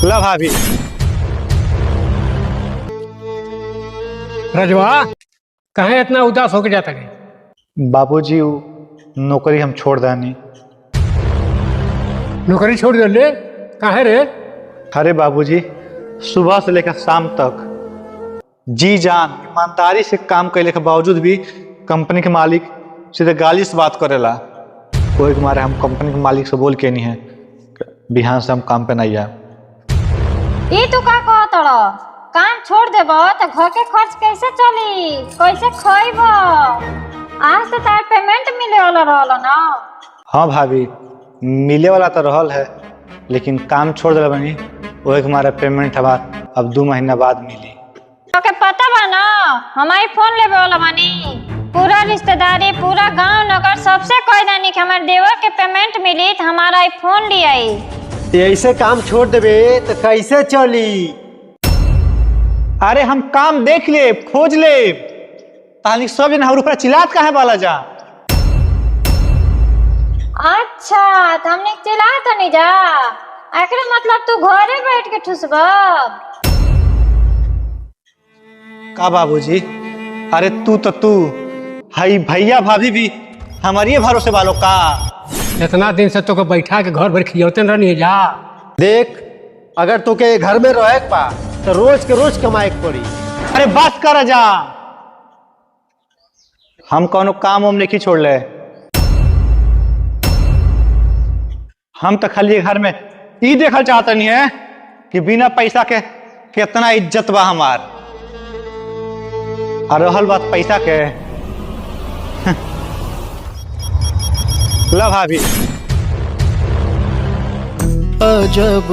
ला भाभी। रजवा कहे इतना उदास होके जाता है? बाबूजी उ नौकरी हम छोड़ दानी। नौकरी छोड़ दे ले, काहे रे? अरे बाबूजी, सुबह से लेकर शाम तक जी जान ईमानदारी से काम कैले के बावजूद भी कंपनी के मालिक सीधे गाली से बात करेला। कोई के मारे हम कंपनी के मालिक से बोल के नहीं है बिहान से हम काम पे नहीं आए। ई तू का कहत रह? काम छोड़ देबो तो घर के खर्च कैसे चली, कैसे खइबो? आज से तार पेमेंट मिले वाला रहल ना। हाँ भाभी, मिले वाला तो रहल है, लेकिन काम छोड़ दिला बनी वही हमारा पेमेंट अब 2 महीना बाद मिली। ओके पता बा ना, हमारी फोन लेवे वाला बानी। पूरा रिश्तेदारी, पूरा गांव नगर सबसे कह दानी कि हमारे देवर के पेमेंट मिली तो हमारा आई फोन ले आई। ऐसे काम छोड़ देबे तो कैसे चली? अरे हम काम देख ले, खोज ले, तानी सब जन ऊपर चिल्लात काहे वाला जा। अच्छा तो हमने चिल्ला तो नहीं जा, एकरे मतलब तू घरे बैठ के ठुसबा? का बाबूजी, अरे तू हाई भैया भाभी भी हमारी भरोसे वालों का। इतना दिन से तो को बैठा के घर भर खियौते रहनी जा। देख, अगर तोके घर में रहे के बा तो रोज के रोज कमाए के पड़ी। अरे बस कर जा, हम कौनो काम वाम नहीं छोड़ ले। हम तो खाली घर में ई देखल चाहते नहीं है कि बिना पैसा के कितना इज्जत बा हमार। और रहल बात पैसा के, ला भाभी। अजब